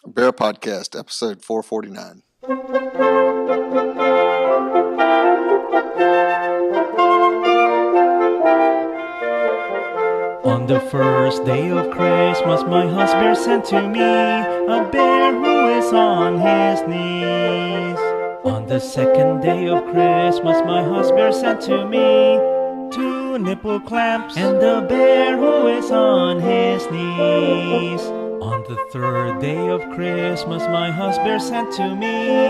BearPodcast, episode 449. On the first day of Christmas, my husband sent to me a bear who is on his knees. On the second day of Christmas, my husband sent to me two nipple clamps and the bear who is on his knees. On the third day of Christmas, my husband sent to me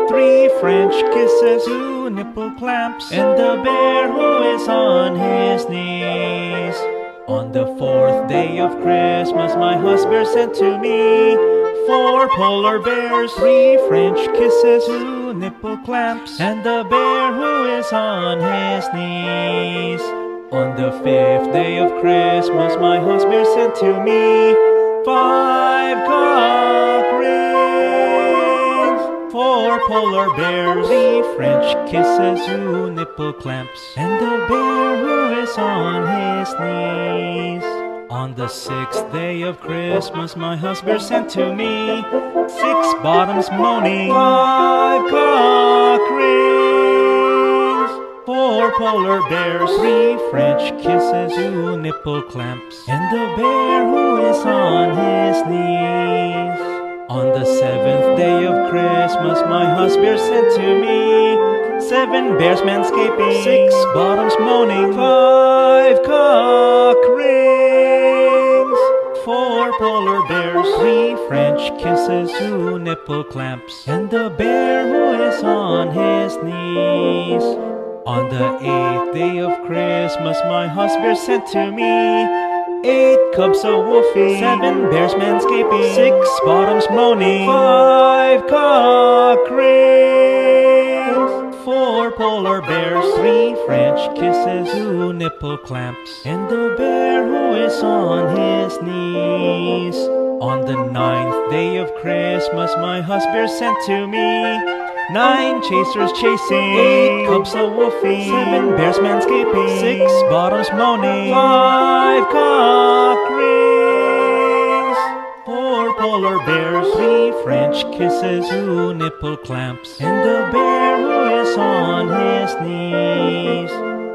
three French kisses, two nipple clamps, and the bear who is on his knees. On the fourth day of Christmas, my husband sent to me four polar bears, three French kisses, two nipple clamps, and the bear who is on his knees. On the fifth day of Christmas, my husband sent to me five cock rings, four polar bears, three French kisses, two nipple clamps, and the bear who is on his knees. On the sixth day of Christmas, my husband sent to me six bottoms moaning, five cock rings, four polar bears, three French kisses, two nipple clamps, and the bear who is on his knees. On the seventh day of Christmas, my husband sent to me seven bears manscaping, six bottoms moaning, five cock rings, four polar bears, three French kisses, two nipple clamps, and the bear who is on his knees. On the eighth day of Christmas, my husband sent to me eight cubs of woofy, seven bears manscaping, six bottoms moaning, five cock rings, four polar bears, three French kisses, two nipple clamps, and the bear who is on his knees. On the ninth day of Christmas, my husband sent to me nine chasers chasing, eight cubs of woofy, seven bears manscaping, six bottoms moaning, five cock rings, four polar bears, three French kisses, two nipple clamps, and the bear who is on his knees.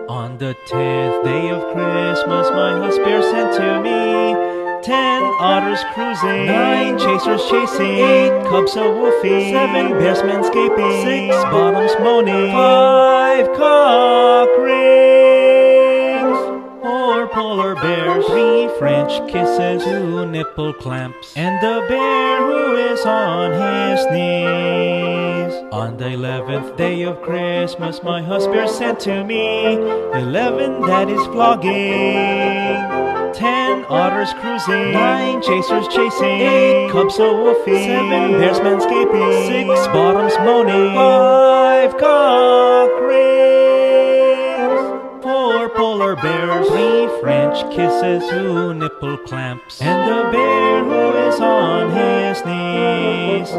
On the 10th day of Christmas, my husband sent to me 10 otters cruising, 9 chasers chasing, 8 cubs of woofy, 7 bears manscaping, 6 bottoms moaning, 5 cock rings, 4 polar bears, 3 French kisses, 2 nipple clamps, and the bear who is on his knees. On the 11th day of Christmas, my husband sent to me 11 daddies flogging, 10 otters cruising, 9 chasers chasing, 8 cubs of woofy, 7 bears manscaping, 6 bottoms moaning, 5 cock rings, 4 polar bears, 3 French kisses, 2 nipple clamps, and the bear who is on his knees.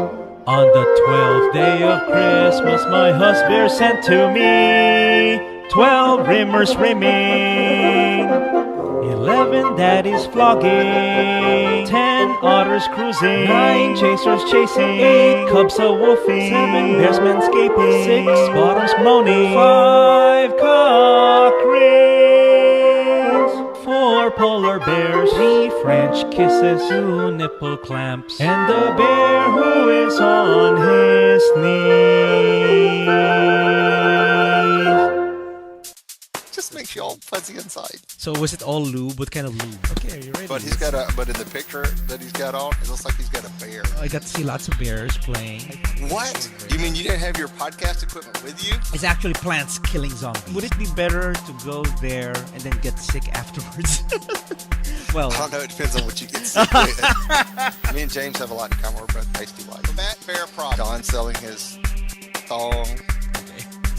On the 12th day of Christmas, my husband sent to me 12 rimmers rimming, 11 daddies flogging, 10 otters cruising, 9 chasers chasing, 8 cubs of woofing, 7 bears manscaping, 6 bottoms moaning, 5 cock rings, 4 polar bears, 3 French kisses, 2 nipple clamps, and the bear who is on his knees. Just makes you all fuzzy inside. So was it all lube? What kind of lube? Okay, are you ready? But but in the picture that he's got on, it looks like he's got a bear. I got to see lots of bears playing. What? You mean you didn't have your podcast equipment with you? It's actually plants killing zombies. Would it be better to go there and then get sick afterwards? Well, I don't know. It depends on what you get sick with. Me and James have a lot in common. We're both pasty white. Matt Bear Prop. Don selling his thong.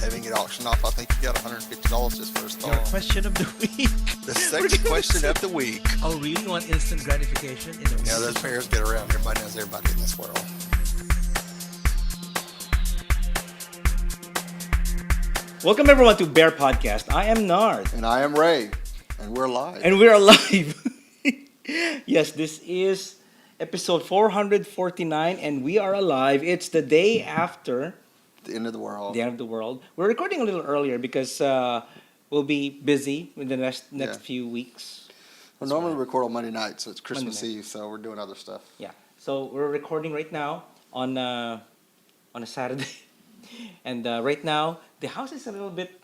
Having it auctioned off. I think he got $150 just for his thong. Your question of the week. The second question of the week. Oh, really? You want instant gratification in a week? Yeah, those bears get around. Everybody knows everybody in this world. welcome everyone to BearPodcast. I am Nard. And I am Ray. And we're live. And we're alive. Yes, this is episode 449, and we are alive. It's the day after The end of the world. the end of the world. We're recording a little earlier because we'll be busy in the next few weeks. We normally record on Monday night, so it's Christmas Monday night. Eve, so we're doing other stuff. Yeah. So we're recording right now on a Saturday, and right now the house is a little bit.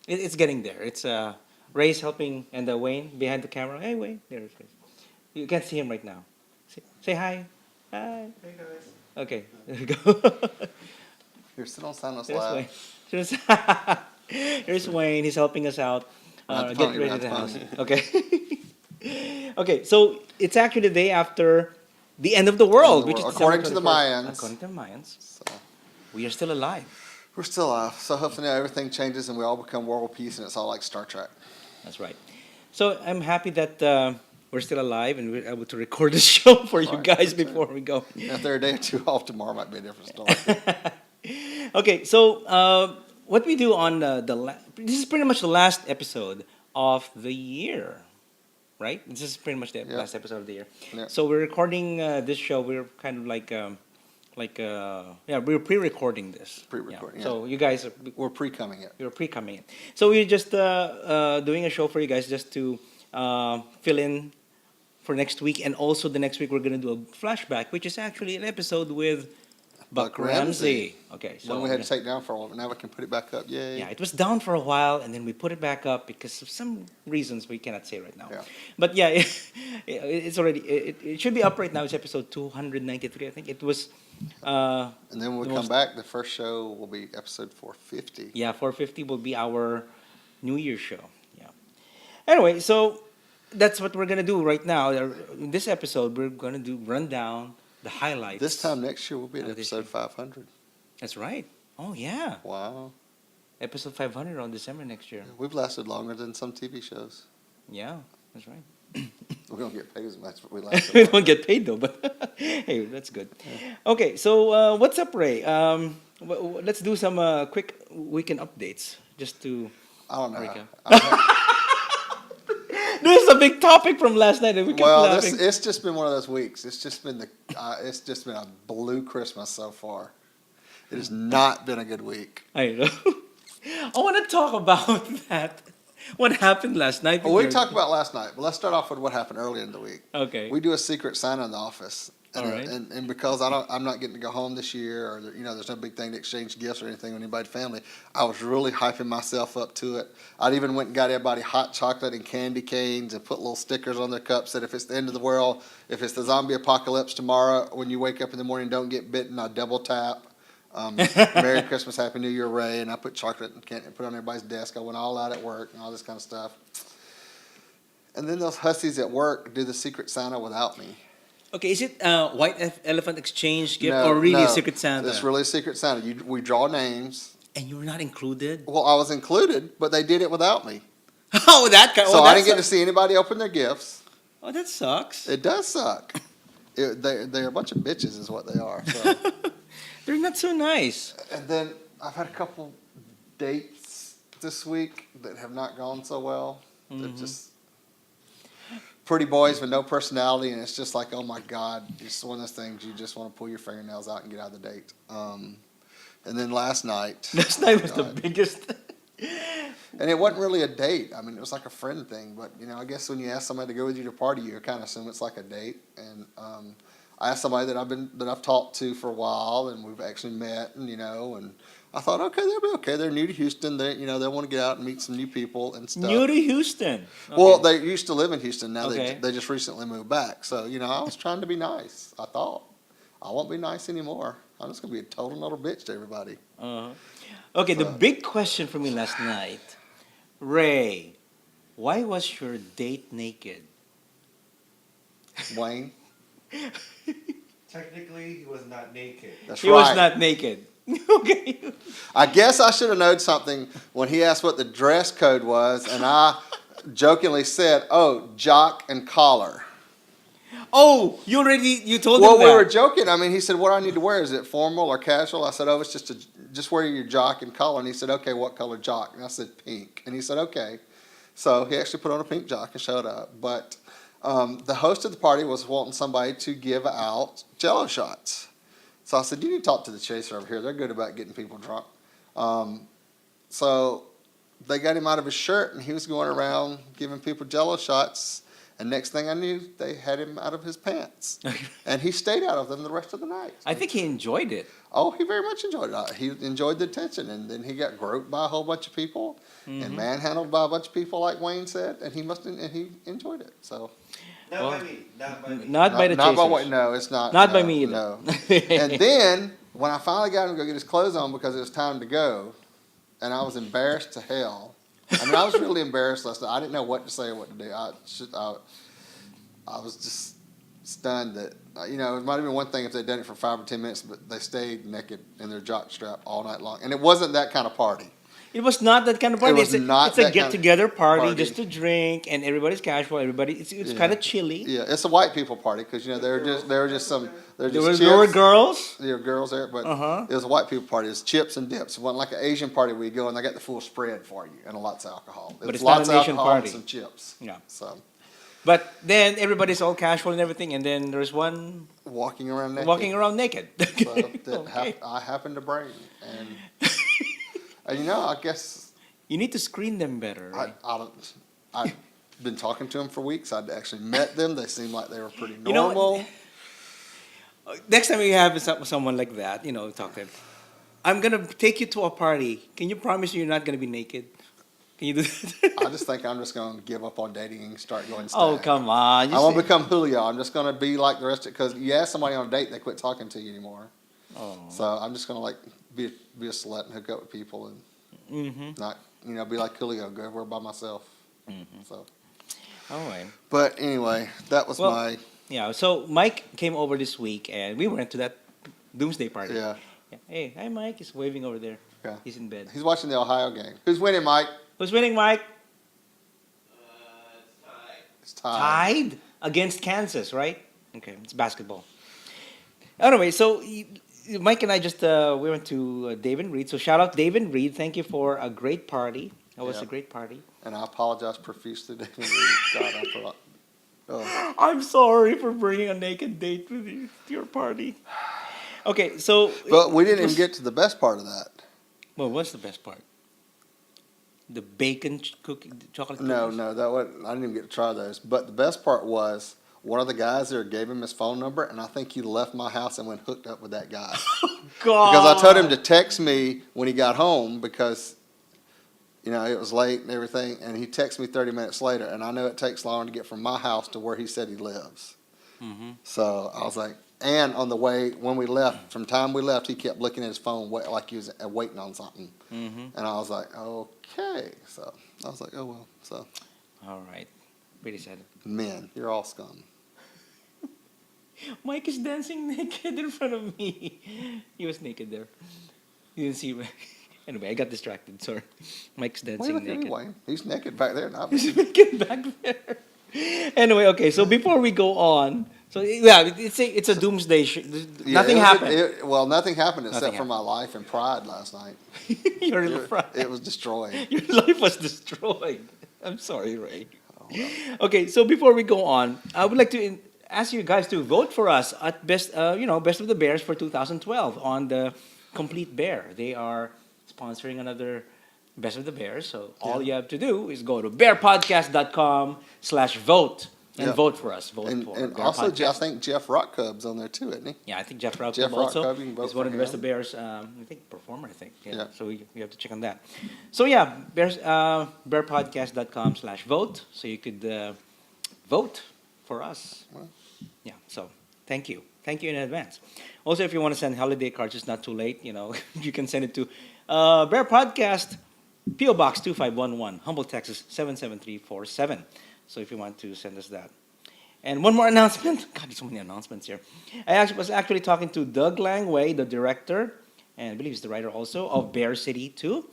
It's getting there. It's Ray's helping, and Wayne behind the camera. Hey, Wayne, there it is. You can't see him right now. Say hi. Hi. Hey guys. Okay, there we go. Here, sit on Santa's There's lap. Wayne. Here's Wayne. He's helping us out. Not Get funny, ready not to the house. funny. Okay. Okay. So it's actually the day after the end of the world, which is According to December the 21st. Mayans. According to the Mayans, So we are still alive. we're still alive. So hopefully now everything changes and we all become world peace and it's all like Star Trek. That's right. So I'm happy that we're still alive and we're able to record this show for you Right, guys that's before we go. And if they're a day or two off, tomorrow might be a different story. Okay, so what we do on this is pretty much the last episode of the year, right? This is pretty much the Yeah. last episode of the year. Yeah. So we're recording this show. We're kind of we're pre-recording this. Pre-recording, So you guys are We're pre-coming it. you're pre-coming it. So we're just doing a show for you guys just to fill in for next week, and also the next week we're gonna do a flashback, which is actually an episode with Buck Buck Ramsey. Ramsey. Okay, so One we had to take down for a while, but now we can put it back up. Yay. yeah, it was down for a while, and then we put it back up because of some reasons we cannot say right now. Yeah. But yeah, it's already it should be up right now. It's episode 293, I think. It was. And then when we the come most- back, the first show will be episode 450. Yeah, 450 will be our New Year's show. Yeah. Anyway, so that's what we're gonna do right now. In this episode, we're gonna run down the highlights. This time next year, we'll be at Oh, this episode 500. That's right. Oh yeah, Wow. episode 500 on December next year. We've lasted longer than some TV shows. Yeah, that's right. We don't get paid as much, but we lasted We longer. don't get paid though, but hey, that's good. Okay, so what's up, Ray? Let's do some quick weekend updates just to. I don't know. Recap. I- This is a big topic from last night, and we kept well, laughing. it's just been one of those weeks. It's just been it's just been a blue Christmas so far. It has not been a good week. I know. I want to talk about that. What happened last night? Well, we talked about last night, but let's start off with what happened earlier in the week. Okay. We do a secret Santa in the office. And, All right. and because I'm not getting to go home this year, or there's no big thing to exchange gifts or anything with anybody's family, I was really hyping myself up to it. I even went and got everybody hot chocolate and candy canes and put little stickers on their cups that if it's the end of the world, if it's the zombie apocalypse tomorrow, when you wake up in the morning, don't get bitten, I double tap. Merry Christmas, Happy New Year, Ray, and I put chocolate and candy and put it on everybody's desk. I went all out at work and all this kind of stuff. And then those hussies at work do the secret Santa without me. Okay, is it White Elephant Exchange gift No, or really no, Secret Santa? It's really Secret Santa. We draw names. And you're not included? Well, I was included, but they did it without me. Oh, that kind. So I didn't get to see anybody open their gifts. Oh, that sucks. It does suck. They're a bunch of bitches is what they are. So. They're not so nice. And then I've had a couple dates this week that have not gone so well. They're just pretty boys with no personality, and it's just like, oh my God, it's one of those things you just want to pull your fingernails out and get out of the date. And then last night. Last night was the God. biggest. And it wasn't really a date. I mean, it was like a friend thing. But, I guess when you ask somebody to go with you to a party, you kind of assume it's like a date. And I asked somebody that I've talked to for a while, and we've actually met, and I thought, okay, they'll be okay. They're new to Houston. They want to get out and meet some new people and stuff. New to Houston. Well, Okay. they used to live in Houston. Now Okay. they just recently moved back. So, I was trying to be nice. I thought. I won't be nice anymore. I'm just going to be a total little bitch to everybody. Okay, the So- big question for me last night, Ray, why was your date naked? Wayne, Technically, he was not naked. that's He right. was not naked. Okay. I guess I should have known something when he asked what the dress code was, and I jokingly said, "Oh, jock and collar." Oh, you told Well, him we that. were joking. I mean, he said, "What do I need to wear? Is it formal or casual?" I said, "Oh, it's just wear your jock and collar." And he said, "Okay, what color jock?" And I said, "Pink." And he said, "Okay." So he actually put on a pink jock and showed up. But The host of the party was wanting somebody to give out Jello shots. So I said, you need to talk to the chaser over here. They're good about getting people drunk. So they got him out of his shirt, and he was going around giving people Jello shots. And next thing I knew, they had him out of his pants. And he stayed out of them the rest of the night. I think he enjoyed it. Oh, he very much enjoyed it. He enjoyed the attention. And then he got groped by a whole bunch of people and manhandled by a bunch of people, like Wayne said. And he enjoyed it. So. Not by me. Not by me. Not by the Not by chasers. no, it's not. Not no, by me either. No. And then when I finally got him to go get his clothes on because it was time to go, and I was embarrassed to hell. I mean, I was really embarrassed last night. I didn't know what to say or what to do. I was just stunned that it might have been one thing if they'd done it for 5 or 10 minutes, but they stayed naked in their jock strap all night long, and it wasn't that kind of party. It was not that kind of party. It's a get-together party just to drink, and everybody's casual. It's kind of chilly. Yeah, it's a white people party because there were just There were girls. There were girls there, but it was a white people party. It was chips and dips. It wasn't like an Asian party where you go and they got the full spread for you and lots of alcohol. But it's lots not an of Asian alcohol party. And some chips. Yeah. So But then everybody's all casual and everything, and then there's one walking around naked. So that I happened to bring, and I guess. You need to screen them better. Right? I've been talking to them for weeks. I'd actually met them. They seemed like they were pretty normal. Next time you have someone like that, talk to them. I'm going to take you to a party. Can you promise you're not going to be naked? Can you do that? I just think I'm just going to give up on dating and start going stag. Oh, come on. I won't become Julio. I'm just going to be like the rest of it. Because you ask somebody on a date, they quit talking to you anymore. Oh. So I'm just going to be a slut and hook up with people and not, be like Julio, go everywhere by myself. So. All right. But anyway, that was my. Yeah, so Mike came over this week, and we went to that Doomsday party. Yeah. Hey, hi, Mike. He's waving over there. Yeah. He's in bed. He's watching the Ohio game. Who's winning, Mike? Who's winning, Mike? It's tied. It's tied. Tied against Kansas, right? Okay, it's basketball. Anyway, so Mike and I just we went to Dave and Reed. So shout out Dave and Reed. Thank you for a great party. That was a great party. And I apologize profusely to Dave and Reed. God, I forgot. Oh. I'm sorry for bringing a naked date with you to your party. Okay, so. But we didn't even get to the best part of that. Well, what's the best part? The bacon cookie, chocolate cookies? No, that wasn't. I didn't even get to try those. But the best part was one of the guys there gave him his phone number, and I think he left my house and went hooked up with that guy. God. Because I told him to text me when he got home because, it was late and everything, and he texted me 30 minutes later, and I know it takes longer to get from my house to where he said he lives. So I was like, and on the way, when we left, from time we left, he kept looking at his phone like he was waiting on something. And I was like, okay. So I was like, oh, well. So. All right. Pretty sad. Men, you're all scum. Mike is dancing naked in front of me. He was naked there. You didn't see me. Anyway, I got distracted. Sorry. Mike's dancing naked. Anyway, he's naked back there. Not He's naked back there. Anyway, okay. So before we go on, so yeah, it's a doomsday. Nothing happened. Nothing happened except Nothing for my life and pride last night. It was destroyed. Your life was destroyed. I'm sorry, Ray. Oh, well. Okay, so before we go on, I would like to ask you guys to vote for us at best of the Bears for 2012 on the Complete Bear. They are sponsoring another Best of the Bears. So all you have to do is go to BearPodcast.com/vote and vote for us. Vote and for and Bear also, Podcast. I think Jeff Rockcub's on there too, isn't he? Yeah, I think Jeff Rockcub Jeff also Rockcub, you can vote is one of for the Best him. of Bears. Performer. I think. Yeah. So we have to check on that. So yeah, BearPodcast.com/vote. So you could vote for us. Yeah. So thank you in advance. Also, if you want to send holiday cards, it's not too late. You can send it to Bear Podcast, P.O. Box 2511, Humble, Texas 77347. So if you want to send us that. And one more announcement. God, there's so many announcements here. I was actually talking to Doug Langway, the director, and I believe he's the writer also, of Bear City 2.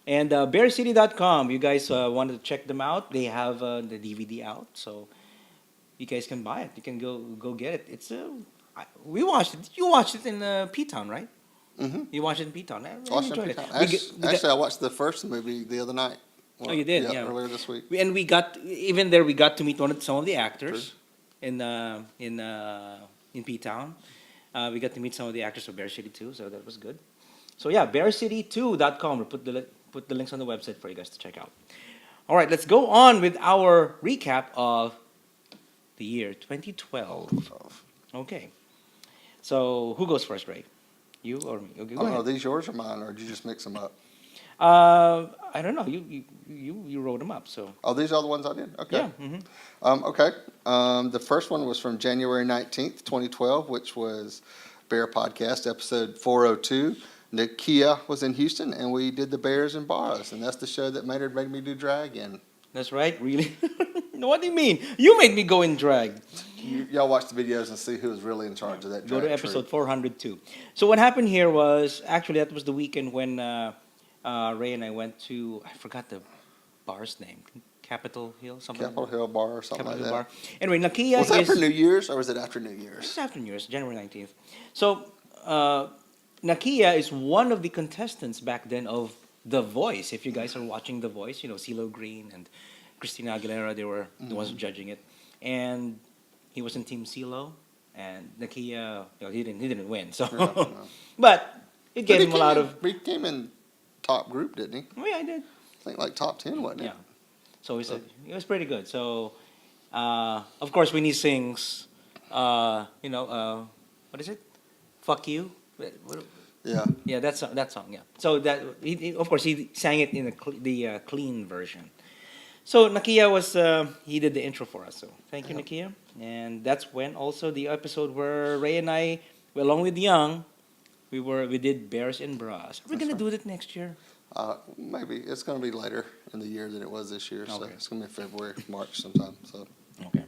And bearcity.com, you guys wanted to check them out. They have the DVD out, so you guys can buy it. You can go get it. It's we watched it. You watched it in P-Town, right? Mm-hmm. You watched it in P-Town. I really Watched enjoyed it. it. Actually, I watched the first movie the other night Oh, you did, yeah. earlier this week. And we got even there. We got to meet some of the actors in P Town. We got to meet some of the actors of Bear City 2, so that was good. So yeah, bearcity2.com. We'll put the links on the website for you guys to check out. All right, let's go on with our recap of the year 2012. Okay. So who goes first, Ray? You or me? Okay, go ahead. Are these yours or mine, or did you just mix them up? I don't know. You wrote them up, so. Oh, these are the ones I did? Okay. Yeah. Okay. The first one was from January 19th, 2012, which was BearPodcast, episode 402. Nakia was in Houston, and we did the Bears and Bars, and that's the show that made me do drag in. That's right. Really? What do you mean? You made me go in drag. Y'all watch the videos and see who was really in charge of that drag Go to episode troupe. 402. So what happened here was, actually, that was the weekend when Ray and I went to, I forgot the bar's name, Capitol Hill, something. Capitol Hill Bar or something Capitol like Hill that. Bar. Anyway, Nakia Was that is for New Year's or was it after New Year's? it's after New Year's, January 19th. So Nakia is one of the contestants back then of The Voice. If you guys are watching The Voice, CeeLo Green and Christina Aguilera, they were the ones judging it, and he was in Team CeeLo, and Nakia, he didn't win. So, No. but it gave But him a lot of. He came in top group, didn't he? Oh yeah, I did. I think like top 10, wasn't it? Yeah. So he said it was pretty good. So, of course, when he sings, what is it? Fuck you. Yeah. Yeah, that song. Yeah. So that of course he sang it in the clean version. So Nakia he did the intro for us. So thank you, Nakia. And that's when also the episode where Ray and I, along with Young, we did Bears and Bras. Are we gonna do that next year? Maybe it's going to be later in the year than it was this year. So Okay. it's going to be February, March sometime. So Okay.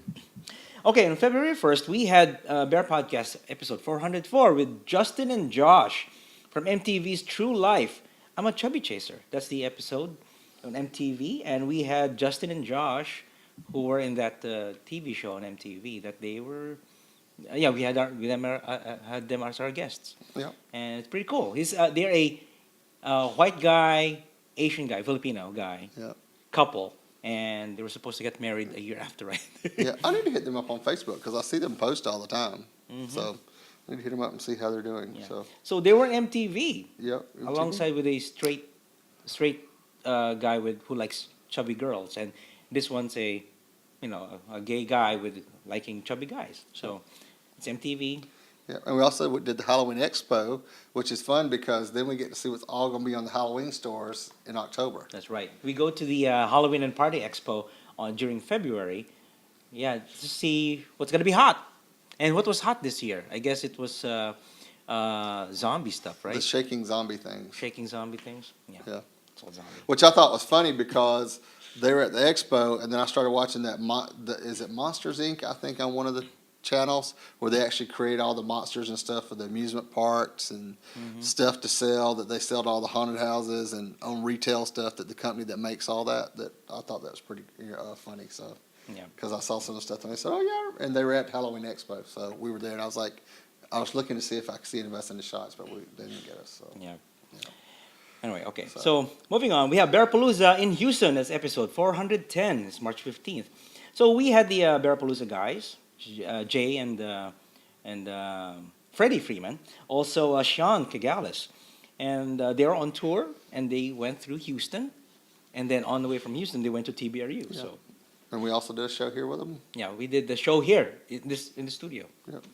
Okay, on February 1st, we had Bear Podcast episode 404 with Justin and Josh from MTV's True Life. I'm a Chubby Chaser. That's the episode on MTV. And we had Justin and Josh, who were in that TV show on MTV, that they were, we had had them as our guests. yeah. And it's pretty cool. They're a white guy, Asian guy, Filipino guy, Yeah. couple. And they were supposed to get married a year after, right? Yeah. I need to hit them up on Facebook because I see them post all the time. So I need to hit them up and see how they're doing. Yeah. So they were on MTV Yeah. alongside with a straight guy who likes chubby girls, and this one's a gay guy with liking chubby guys. So it's MTV. Yeah, and we also did the Halloween Expo, which is fun because then we get to see what's all going to be on the Halloween stores in October. That's right. We go to the Halloween and Party Expo during February. Yeah, to see what's gonna be hot. And what was hot this year? I guess it was zombie stuff, right? The shaking zombie things. Shaking zombie things. Yeah. It's all zombie. Which I thought was funny because they were at the expo, and then I started watching that. Is it Monsters Inc? I think on one of the channels where they actually create all the monsters and stuff for the amusement parks and stuff to sell that they sell to all the haunted houses and on retail stuff that the company that makes all that. That I thought that was pretty funny. So Yeah. because I saw some of the stuff and they said, "Oh yeah," and they were at Halloween Expo, so we were there, and I was looking to see if I could see any of us in the shots, but they didn't get us. So. Yeah. Anyway, okay. So moving on, we have Bearpalooza in Houston. That's episode 410. It's March 15th. So we had the Bearpalooza guys, Jay and Freddie Freeman, also Sean Kagales, and they were on tour and they went through Houston, and then on the way from Houston they went to TBRU. Yeah. So And we also did a show here with them. yeah, we did the show here in the studio. Yep.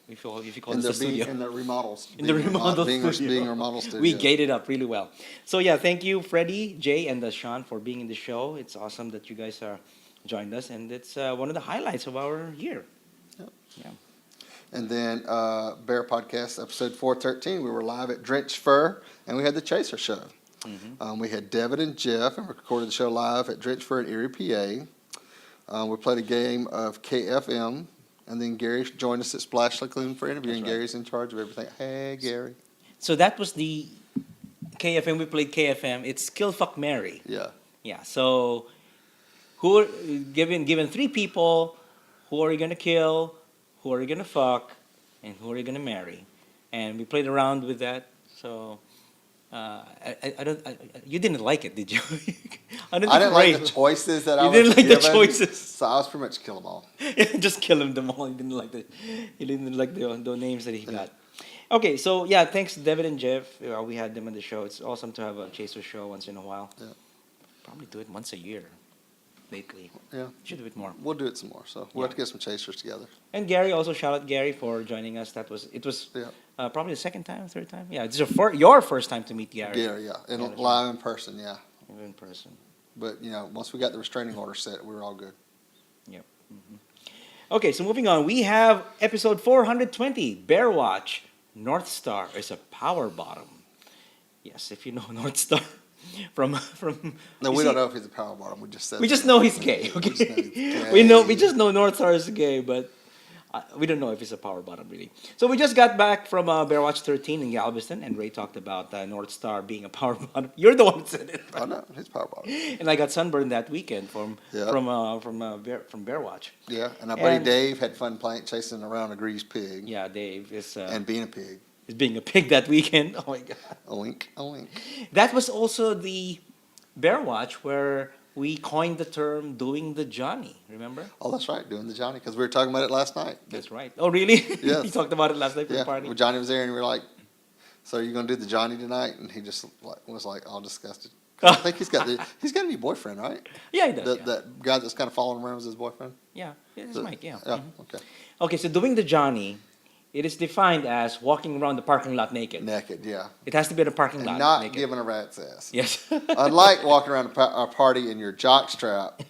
If you call In this the, a studio. in the remodels. In the remodeled studio. Being a remodel studio. We gated up really well. So yeah, thank you, Freddie, Jay, and Sean for being in the show. It's awesome that you guys joined us, and it's one of the highlights of our year. Yep. Yeah. And then Bear Podcast episode 413, we were live at Drench Fur, and we had the Chaser show. We had Devin and Jeff, and we recorded the show live at Drench Fur in Erie, PA. We played a game of KFM, and then Gary joined us at Splash Lagoon for interview, and That's right. Gary's in charge of everything. Hey, Gary. So that was the KFM. We played KFM. It's Kill Fuck Mary. Yeah. Yeah. So who are, given three people, who are you gonna kill, who are you gonna fuck, and who are you gonna marry? And we played around with that. So I don't. You didn't like it, did you? I don't I didn't like Ray- the choices that I You was didn't like the given, choices. so I was pretty much kill them all. Just kill them all. You didn't like the names that he got. Okay, so yeah, thanks David and Jeff. We had them on the show. It's awesome to have a Chaser show once in a while. Yeah. Probably do it once a year. Lately, Yeah. should do it more. We'll do it some more. So we'll have to get some chasers together. And Gary, also shout out Gary for joining us. It was Yeah. probably the second time, third time. Yeah, it's your first time to meet Gary. Gary, yeah. And Yeah, that's live in person, yeah. in person. But, once we got the restraining order set, we were all good. Yep. Okay, so moving on, we have episode 420, Bear Watch. North Star is a power bottom. Yes, if you know North Star from. No, you we see, don't know if he's a power bottom. We just said We just that. know he's gay. We Okay, just know he's gay. we just know North Star is gay, but we don't know if he's a power bottom really. So we just got back from Bear Watch 13 in Galveston, and Ray talked about North Star being a power bottom. You're the one who said it. Oh, no, he's power bottom. And I got sunburned that weekend from Yeah. from Bear Watch. Yeah, and our buddy And- Dave had fun chasing around a greased pig Yeah, Dave and being a pig. is being a pig that weekend. Oh my god. A wink, a wink. That was also the Bear Watch where we coined the term doing the Johnny, remember? Oh, that's right, doing the Johnny, because we were talking about it last night. That's right. Oh, really? Yes. You talked about it last night for Yeah, the party? well, Johnny was there, and we were like, "So are you going to do the Johnny tonight?" And he just was like all disgusted. I think he's got a new boyfriend, right? Yeah, he does. That guy that's kind of following him around is his boyfriend. Yeah, it's So- Mike, yeah. Yeah. Mhm. Okay. Okay, so doing the Johnny, it is defined as walking around the parking lot naked. Naked, yeah, It has to be in a parking and lot not naked. giving a rat's ass. Yes. Unlike walking around a party in your jock strap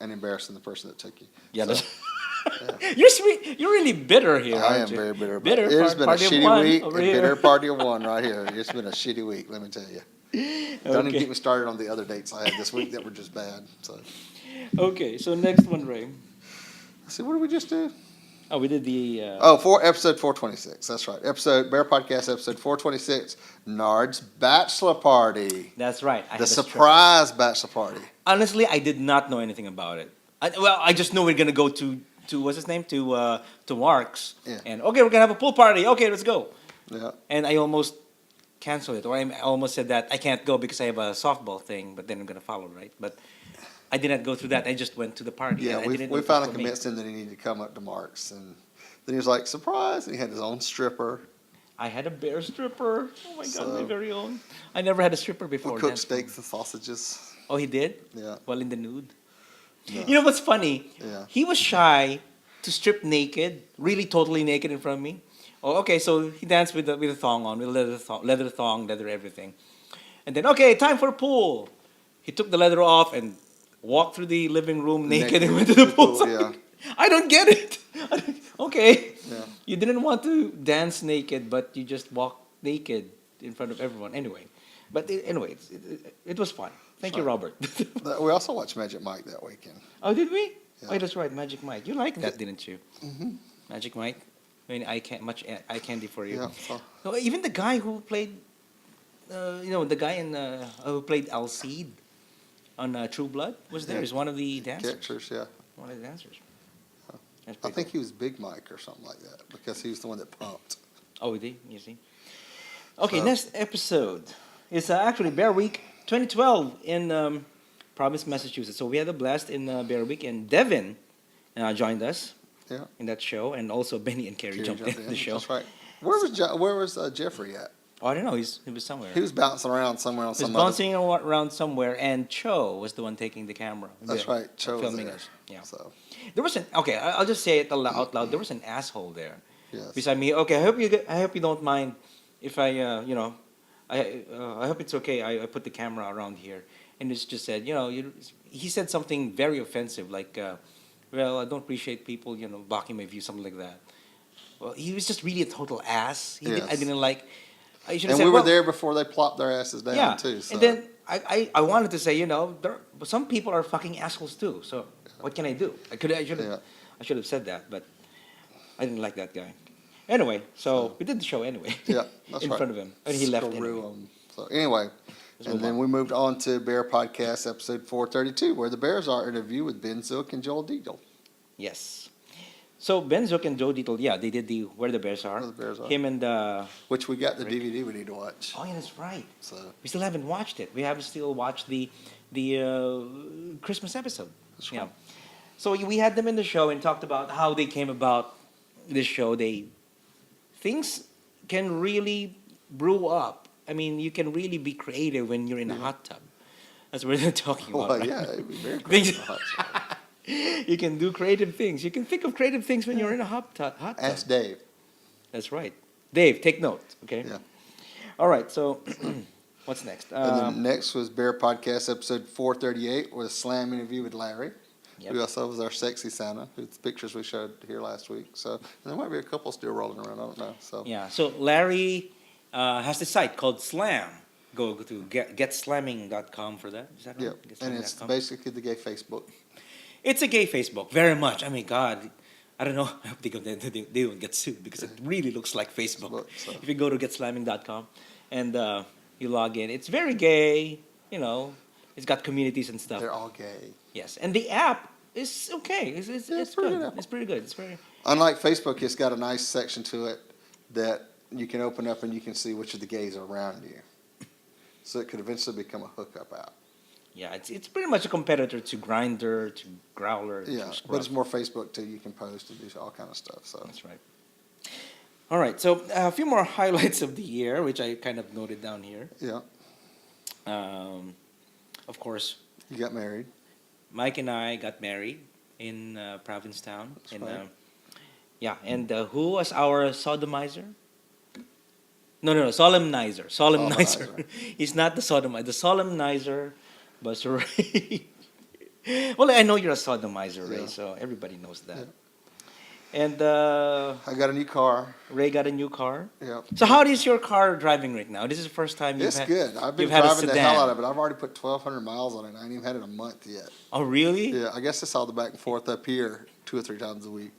and embarrassing the person that took you. Yeah, So, that's, you're sweet. You're really bitter here. I am aren't you? very bitter. Bitter. It has been a party of shitty one week. over And here. bitter party of one right here. It's been a shitty week. Let me tell you. Don't even Okay. get me started on the other dates I had this week that were just bad. So, Okay, so next one, Ray. see, what did we just do? Oh, we did the. Episode 426. That's right. Bear Podcast episode 426. Nard's bachelor party. That's right. I The had a strip. surprise bachelor party. Honestly, I did not know anything about it. I just know we're gonna go to what's his name to Mark's, Yeah. and okay, we're gonna have a pool party. Okay, let's go. Yeah. And I almost canceled it, or I almost said that I can't go because I have a softball thing, but then I'm gonna follow, right? But I did not go through that. I just went to the party. Yeah, and I we didn't know it was finally for me. convinced him that he needed to come up to Mark's, and then he was like, surprise, and he had his own stripper. I had a bear stripper. Oh my god, my So- very own. I never had a stripper We before. cooked That's- steaks and sausages. Oh, he did? Yeah. Well, in the nude. Yeah. You know what's funny? Yeah. He was shy to strip naked, really totally naked in front of me. Oh, okay, so he danced with a thong on, with a leather thong, leather everything. And then, okay, time for pool. He took the leather off and walked through the living room naked and went to the pool. Yeah. I don't get it. Okay. Yeah. You didn't want to dance naked, but you just walked naked in front of everyone. Anyway. But anyway, it was fun. Thank you, Robert. We also watched Magic Mike that weekend. Oh, did we? Yeah. Oh, that's right, Magic Mike. You liked that, didn't you? Mm-hmm. Magic Mike. I mean, much eye candy for you. Yeah. So, No, even the guy who played, the guy who played Alcide on True Blood was there. Yeah. He's one of the dancers. catchers, yeah. One of the dancers. That's I pretty think he was Big Mike or something like that because he was the one that pumped. cool. Oh, did you see? Okay, So- next episode is actually Bear Week 2012 in Providence, Massachusetts. So we had a blast in Bear Week, and Devin joined us Yeah. in that show, and also Benny and Carrie Kerry jumped in the show. That's right. Where was Jeffrey at? Oh, I don't know. He was somewhere. He was bouncing around somewhere on He was some other. bouncing around somewhere, and Cho was the one taking the camera. That's right. Cho was filming there. us. Yeah. So, There was an okay. I'll just say it out loud. There was an asshole there yes. beside me. Okay, I hope you don't mind if I I hope it's okay. I put the camera around here, and it's just said he said something very offensive like, well, I don't appreciate people blocking my view, something like that. Well, he was just really a total ass. I Yes. didn't like. I should And have said, we were well, there before they plopped their asses down yeah. too. So. And then I wanted to say, but some people are fucking assholes too. So what can I do? I should have said that, but I didn't like that guy. Anyway, so we did the show anyway. Yeah, that's in right. front of him, and he left. Screw Anyway. 'em. So anyway, Let's and move then on. we moved on to Bear Podcast episode 432, where the Bears are interview with Ben Zook and Joel Deagle. Yes. So Ben Zook and Joe Dietel, yeah, they did the Where the Bears Are. Where the Bears Are. Him and Which we got the Rick. DVD we need to watch. Oh yeah, that's right. So We still haven't watched it. We haven't still watched the Christmas episode. that's Yeah. right. So we had them in the show and talked about how they came about this show. Things can really brew up. I mean, you can really be creative when you're in a hot tub. That's what they're talking about. Well, right? yeah, it'd be very great. You can do creative things. You can think of creative things when you're in a hot tub. Ask Dave. That's right. Dave, take note. Okay. Yeah. All right. So, what's next? And then next was Bear Podcast episode 438 with a slam interview with Larry. Yep. Who also was our sexy Santa, whose pictures we showed here last week. So and there might be a couple still rolling around. I don't know. So Yeah. So Larry has this site called Slam. Go to getslamming.com for that. Is that right? yeah, and it's Getslamming.com. basically the gay Facebook. It's a gay Facebook, very much. I mean, God, I don't know. I hope they don't get sued because it really looks like Facebook. Look, so- If you go to getslamming.com and you log in, it's very gay. You know, it's got communities and stuff. They're all gay. Yes, and the app is okay. It's it's pretty good. good app. It's pretty good. It's very. Unlike Facebook, it's got a nice section to it that you can open up and you can see which of the gays are around you. So it could eventually become a hookup app. Yeah, it's pretty much a competitor to Grinder, to Growler. Yeah, to but Scruff. it's more Facebook too. You can post and do all kind of stuff. So That's right. All right, so a few more highlights of the year, which I kind of noted down here. yeah, Of course, you got married. Mike and I got married in Provincetown. That's And, right. yeah, and who was our sodomizer? No, solemnizer. Solemnizer. He's not the sodomizer. The solemnizer was Ray. Well, I know you're a sodomizer, Ray, Yeah. so everybody knows that. Yeah. And I got a new car. Ray got a new car. Yeah. So how is your car driving right now? This is the first time you've It's had. good. I've been you've had a driving the hell sedan. out of it. I've already put 1,200 miles on it. I ain't even had it a month yet. Oh, really? Yeah, I guess it's all the back and forth up here 2 or 3 times a week.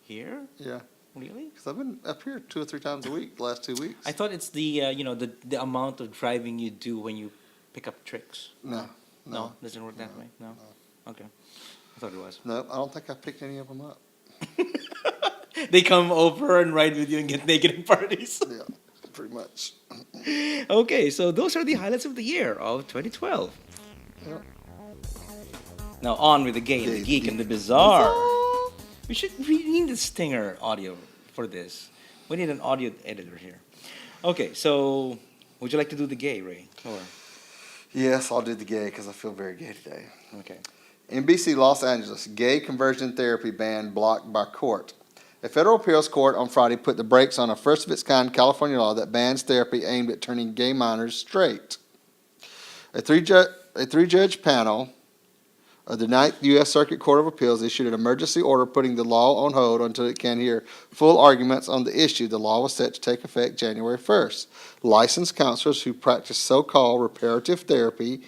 Here? Yeah, Really? because I've been up here 2 or 3 times a week the last 2 weeks. I thought it's the amount of driving you do when you pick up tricks. No, No, doesn't work that way. No. Okay. I thought it was. no, I don't think I picked any of them up. They come over and ride with you and get naked in parties. Yeah, pretty much. Okay, so those are the highlights of the year of 2012. Yeah. Now on with the gay, and the geek, and the bizarre. We need a stinger audio for this. We need an audio editor here. Okay, so would you like to do the gay, Ray? Or Yes, I'll do the gay because I feel very gay today. okay. NBC Los Angeles, gay conversion therapy ban blocked by court. A federal appeals court on Friday put the brakes on a first-of-its-kind California law that bans therapy aimed at turning gay minors straight. A three-judge panel of the Ninth U.S. Circuit Court of Appeals issued an emergency order putting the law on hold until it can hear full arguments on the issue. The law was set to take effect January 1st. Licensed counselors who practice so-called reparative therapy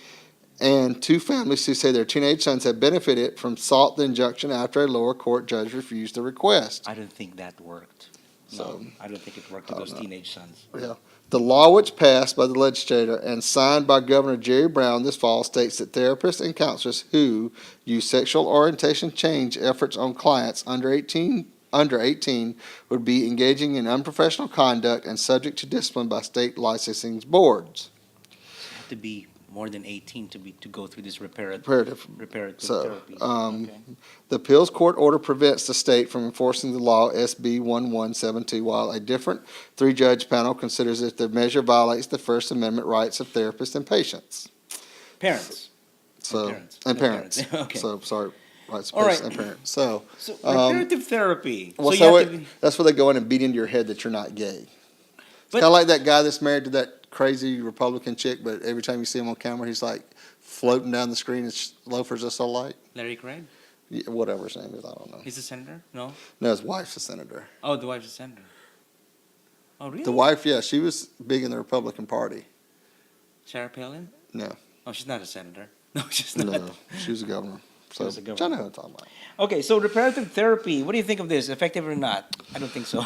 and 2 families who say their teenage sons have benefited from sought the injunction after a lower court judge refused the request. I don't think that worked. No, So, I don't think it worked with those teenage sons. yeah. The law, which passed by the legislature and signed by Governor Jerry Brown this fall, states that therapists and counselors who use sexual orientation change efforts on clients under 18 would be engaging in unprofessional conduct and subject to discipline by state licensing boards. You have to be more than 18 to go through this Reparative. reparative So, therapy. um, Okay. The appeals court order prevents the state from enforcing the law SB 1172, while a different 3-judge panel considers that the measure violates the First Amendment rights of therapists and patients. Parents. So, parents. and And parents. parents. Okay. So, sorry, rights of All patients right. and parents. So, So Um, reparative therapy. well, so so you have to be, that's where they go in and beat into your head that you're not gay. It's But- kind of like that guy that's married to that crazy Republican chick, but every time you see him on camera, he's like floating down the screen. His loafers are so light. Larry Craig. Yeah, whatever his name is, I don't know. He's a senator. No. No, his wife's a senator. Oh, the wife's a senator. Oh, really? The wife, yeah, she was big in the Republican Party. Sarah Palin. No, Oh, she's not a senator. No, she's not. no, she was a governor. So, was a governor. which I know what I'm talking about. Okay, so reparative therapy. What do you think of this? Effective or not? I don't think so.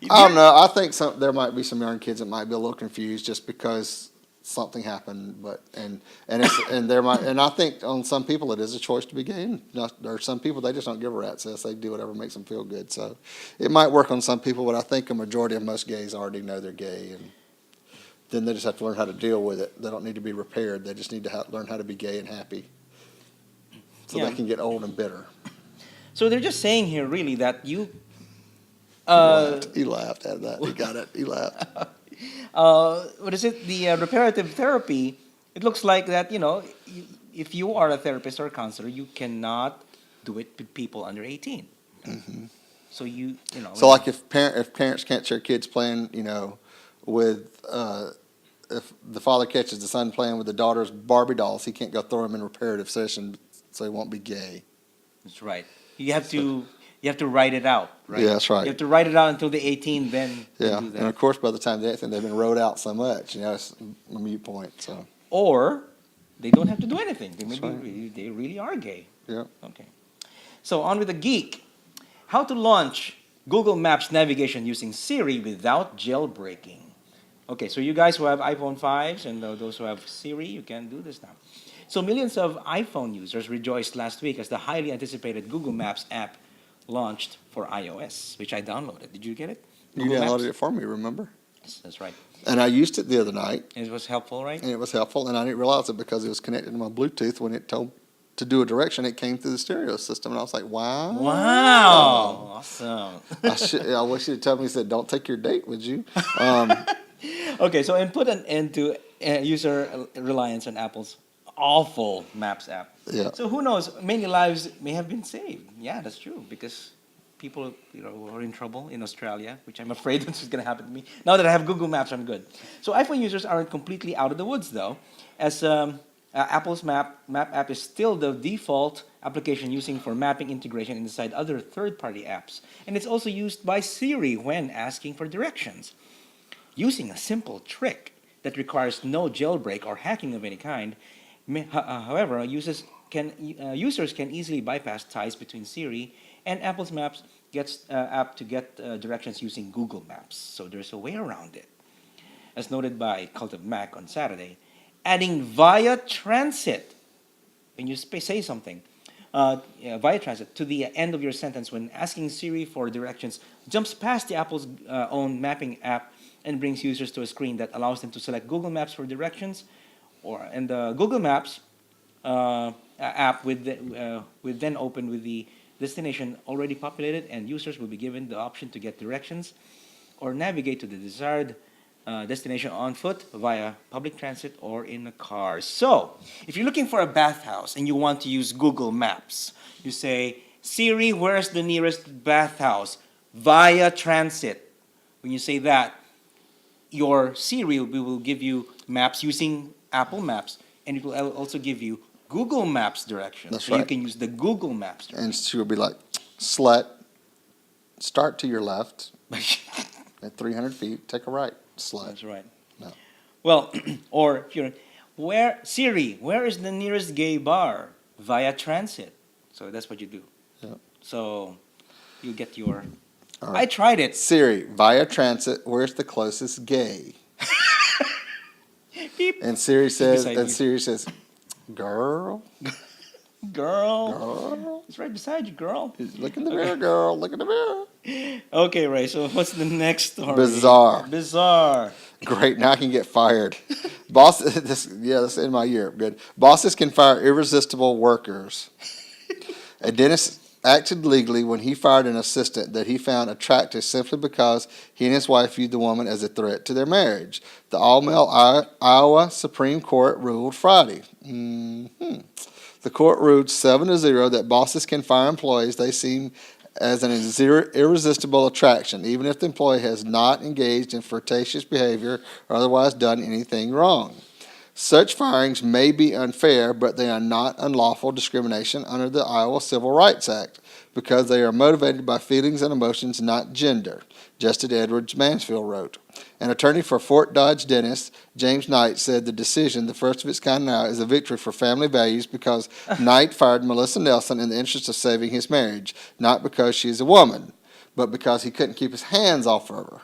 I don't know. I think there might be some young kids that might be a little confused just because something happened, and I think on some people it is a choice to be gay, and or some people they just don't give a rat's ass. They do whatever makes them feel good. So it might work on some people, but I think a majority of most gays already know they're gay, and then they just have to learn how to deal with it. They don't need to be repaired. They just need to learn how to be gay and happy, so they can get old and bitter. So they're just saying here, really, that you. He laughed at that. He got it. He laughed. What is it? The reparative therapy. It looks like that. If you are a therapist or a counselor, you cannot do it with people under 18. Mm-hmm. So So like if parents catch their kids playing, with if the father catches the son playing with the daughter's Barbie dolls, he can't go throw them in reparative session, so he won't be gay. That's right. You have to write it out, right? Yeah, that's right. You have to write it out until the 18, then Yeah, do that. and of course by the time they're 18, they've been wrote out so much, it's a mute point. So Or they don't have to do anything. That's They really are gay. yeah. Okay. So on with the geek. How to launch Google Maps navigation using Siri without jailbreaking. Okay, so you guys who have iPhone 5s and those who have Siri, you can do this now. So millions of iPhone users rejoiced last week as the highly anticipated Google Maps app launched for iOS, which I downloaded. Did you get it? You downloaded it for me, remember? Yes, that's right. And I used it the other night, It was helpful, right? and it was helpful, and I didn't realize it because it was connected to my Bluetooth. When it told to do a direction, it came through the stereo system, and I was like, wow. Wow, awesome. I wish you'd tell me, he said, don't take your date with you. Okay, so and put an end to user reliance on Apple's awful Maps app. Yeah. So who knows? Many lives may have been saved. Yeah, that's true because people, were in trouble in Australia, which I'm afraid that's what's going to happen to me. Now that I have Google Maps, I'm good. So iPhone users aren't completely out of the woods, though, as Apple's map app is still the default application using for mapping integration inside other third-party apps, and it's also used by Siri when asking for directions. Using a simple trick that requires no jailbreak or hacking of any kind, however, users can easily bypass ties between Siri and Apple's Maps app to get directions using Google Maps. So there's a way around it. As noted by Cult of Mac on Saturday, adding via transit, when you say something, via transit to the end of your sentence when asking Siri for directions jumps past the Apple's own mapping app and brings users to a screen that allows them to select Google Maps for directions, and the Google Maps app would then open with the destination already populated, and users will be given the option to get directions or navigate to the desired destination on foot, via public transit, or in a car. So, if you're looking for a bathhouse and you want to use Google Maps, you say, Siri, where's the nearest bathhouse? Via transit. When you say that, your Siri will give you maps using Apple Maps, and it will also give you Google Maps directions. That's so right. you can use the Google Maps directions. And she would be like, slut, start to your left at 300 feet, take a right, slut. That's right. No. Well, or if you're, Siri, where is the nearest gay bar? Via transit. So that's what you do. Yeah. So you get your. All right. I tried it. Siri, via transit, where's the closest gay? Beep. And Siri says, Beside you. girl, Girl. It's right beside you, girl. look in the mirror, girl, look in the mirror. Okay, Ray. So what's the next story? Bizarre. Great, now I can get fired. This in my year. Good. Bosses can fire irresistible workers. A dentist acted legally when he fired an assistant that he found attractive simply because he and his wife viewed the woman as a threat to their marriage. The all-male Iowa Supreme Court ruled Friday. The court ruled 7-0 that bosses can fire employees they seem as an irresistible attraction, even if the employee has not engaged in flirtatious behavior or otherwise done anything wrong. Such firings may be unfair, but they are not unlawful discrimination under the Iowa Civil Rights Act because they are motivated by feelings and emotions, not gender, Justice Edwards Mansfield wrote. An attorney for Fort Dodge dentist, James Knight, said the decision, the first of its kind now, is a victory for family values because Knight fired Melissa Nelson in the interest of saving his marriage, not because she is a woman, but because he couldn't keep his hands off of her.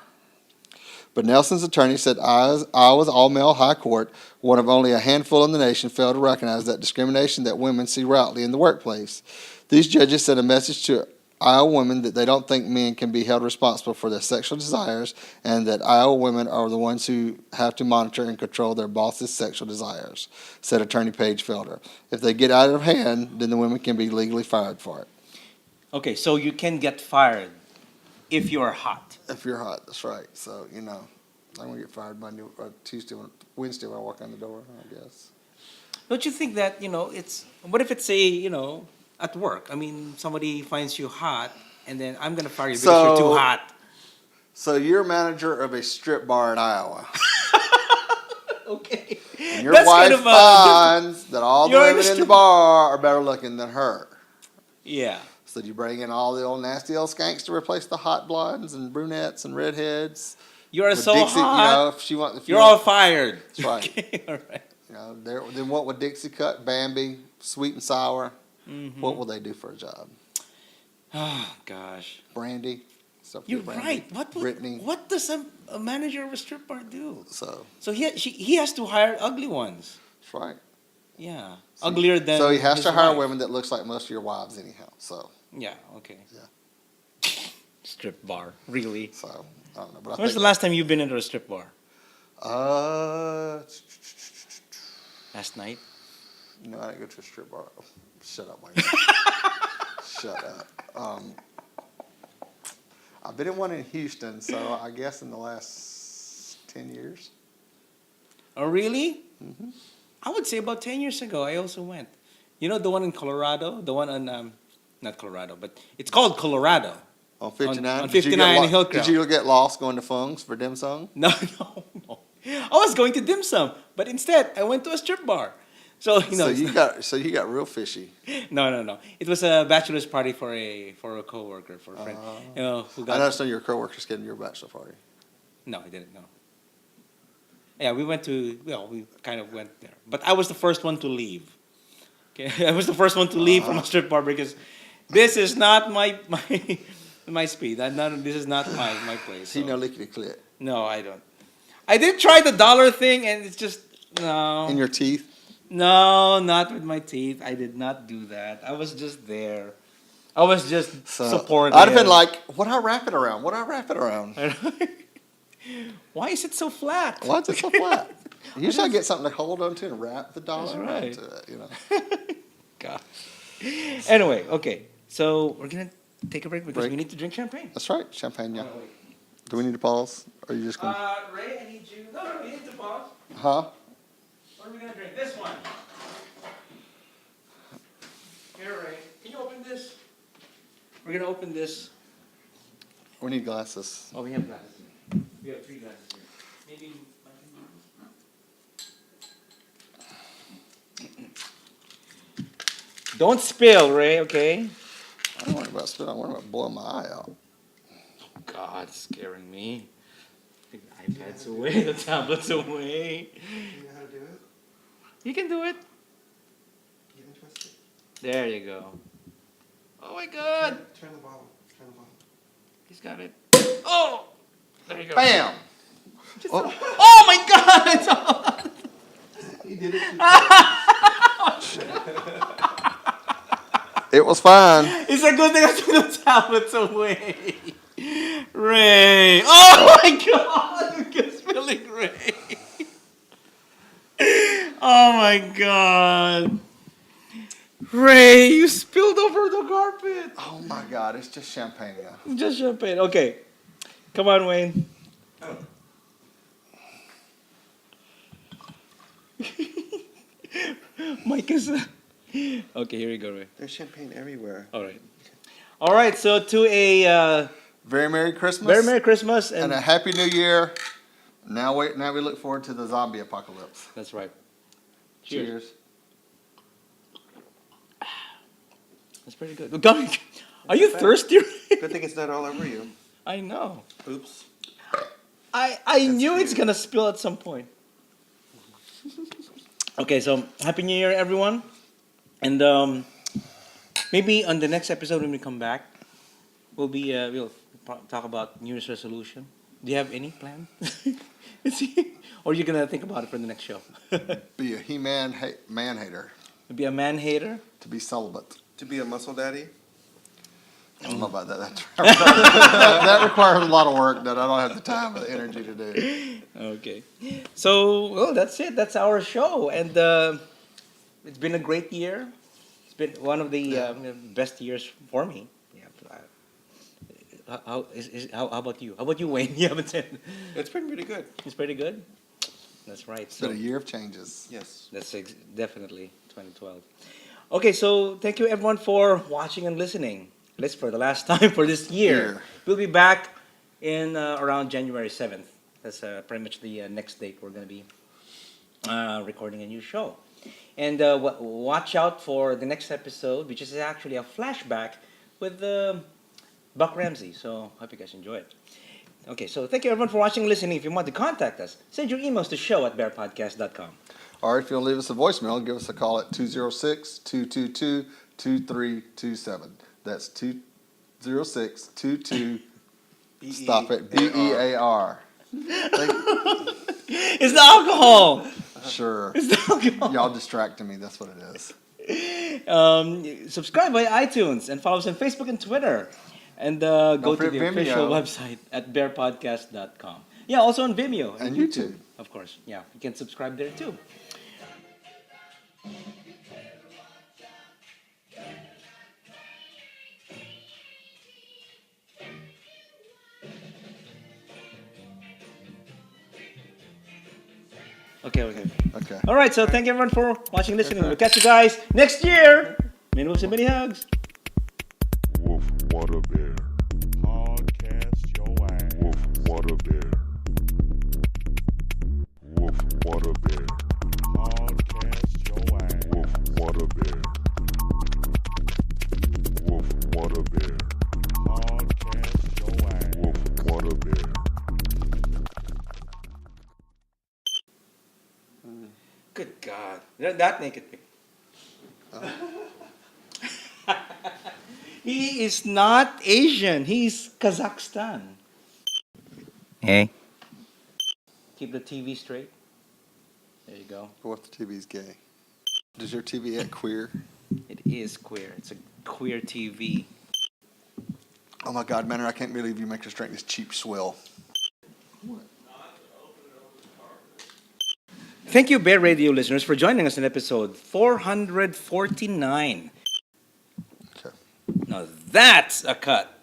But Nelson's attorney said Iowa's all-male high court, one of only a handful in the nation, failed to recognize that discrimination that women see routely in the workplace. These judges sent a message to Iowa women that they don't think men can be held responsible for their sexual desires, and that Iowa women are the ones who have to monitor and control their boss's sexual desires, said Attorney Paige Felder. If they get out of hand, then the women can be legally fired for it. Okay, so you can get fired if you are hot. If you're hot, that's right. So, I'm going to get fired Monday or Wednesday when I walk in the door, I guess. Don't you think that, it's, what if it's at work? I mean, somebody finds you hot, and then I'm going to fire you because you're too hot. So you're manager of a strip bar in Iowa. Okay. And your wife finds that all the women in the bar are better looking than her. Yeah. So you bring in all the old nasty old skanks to replace the hot blondes and brunettes and redheads. You're so Dixie, hot. If you're all fired. That's right. Okay, all right. Then what would Dixie cut? Bambi, sweet and sour. Mm-hmm. What will they do for a job? Oh gosh. Brandy. You're right. Brittany. What does a manager of a strip bar do? So he has to hire ugly ones. That's right. Yeah. Uglier than. So he has his to hire wife. women that looks like most of your wives anyhow. So. Yeah. Okay. Yeah. Strip bar. Really? So I don't know. But When's the last time you've been into a strip bar? Last night. No, I didn't go to a strip bar. Shut up, Mike. Shut up. I've been in one in Houston, so I guess in the last 10 years. Oh, really? Mm-hmm. I would say about 10 years ago, I also went. You know the one in Colorado? The one on, not Colorado, but it's called Colorado. On 59? On 59 in Hillcrest. Did you get lost going to Fung's for dim sum? No. I was going to dim sum, but instead I went to a strip bar. So So you got real fishy. No. It was a bachelor's party for a coworker, for a friend. Who got. I noticed your coworkers getting your bachelor party. No, I didn't know. Yeah, we kind of went there, but I was the first one to leave. Okay, I was the first one to leave from a strip bar because this is not my speed. This is not my place. So. You know, lickety clit. No, I don't. I did try the dollar thing, and it's just no. In your teeth. No, not with my teeth. I did not do that. I was just there. I was just supporting. I'd have been like, what I wrap it around? Why is it so flat? Why is it so flat? You should get something to hold on to and wrap the dollar right. onto it, Gosh. Anyway, okay. So we're going to take a break because we need to drink champagne. That's right, champagne, yeah. Do we need to pause? Or are you just going to... Ray, I need you... No, we need to pause. Huh? What are we going to drink? This one. Here, Ray. Can you open this? We're going to open this. We need glasses. Oh, we have glasses. We have 3 glasses here. Maybe I can use. Don't spill, Ray, okay? I don't worry about spilling. I worry about blowing my eye out. Oh, God, it's scaring me. The iPad's away, the tablet's away. You know how to do it? You can do it. You can twist it. There you go. Oh, my God. Turn the bottle. Turn the bottle. He's got it. Oh! There you go. Bam! Oh, my God! It's on. He did it. It was fine. It's a good thing I took the tablets away. Ray. Oh, my God! You're spilling, Ray. Oh, my God. Ray, you spilled over the carpet. Oh, my God. It's just champagne now. Just champagne. Okay. Come on, Wayne. Oh. Mike is... Okay, here we go, Ray. There's champagne everywhere. All right, so to a... Very Merry Christmas. Very Merry Christmas. And a Happy New Year. Now we look forward to the zombie apocalypse. That's right. Cheers. That's pretty good. Are you thirsty? Good thing it's not all over you. I know. Oops. I knew it's going to spill at some point. Okay, so Happy New Year, everyone. And maybe on the next episode when we come back, we'll talk about New Year's resolution. Do you have any plan? Or are you gonna think about it for the next show? Be a He-Man man-hater. Be a man hater. To be celibate. To be a muscle daddy? I don't know about that. That requires a lot of work that I don't have the time or the energy to do. Okay. So, well, that's it. That's our show. And it's been a great year. It's been one of the best years for me. Yeah. How about you? How about you, Wayne? You haven't said. It's been pretty good. It's pretty good. That's right. It's been a year of changes. Yes. That's definitely 2012. Okay, so thank you everyone for watching and listening. Let's for the last time for this year. We'll be back in around January 7th. That's pretty much the next date we're going to be recording a new show. And watch out for the next episode, which is actually a flashback with Buck Ramsey. So hope you guys enjoy it. Okay, so thank you everyone for watching and listening. If you want to contact us, send your emails to show@bearpodcast.com. Or if you want to leave us a voicemail, give us a call at 206-222-2327. That's 206-22. Stop it. BEAR. It's the alcohol. Sure. It's the alcohol. Y'all distracting me. That's what it is. Subscribe by iTunes and follow us on Facebook and Twitter. And go to forget the Vimeo. official website at bearpodcast.com. Yeah, also on Vimeo. And YouTube. Of course. Yeah, you can subscribe there too. Okay. All right, so thank you everyone for watching and listening. We'll catch you guys next year. Many moves and many hugs. Woof, what a bear. Podcast your ass. Woof, what a bear. Woof, what a bear. Podcast your ass. Woof, what a bear. Woof, what a bear. Podcast your ass. Woof, what a bear. Good God. That naked pig. He is not Asian. He's Kazakhstan. Hey. Keep the TV straight. There you go. What if the TV's gay? Does your TV act queer? It is queer. It's a queer TV. Oh my God, Manor, I can't believe you make us drink this cheap swill. Thank you, Bear Radio listeners, for joining us in episode 449. Okay. Now that's a cut.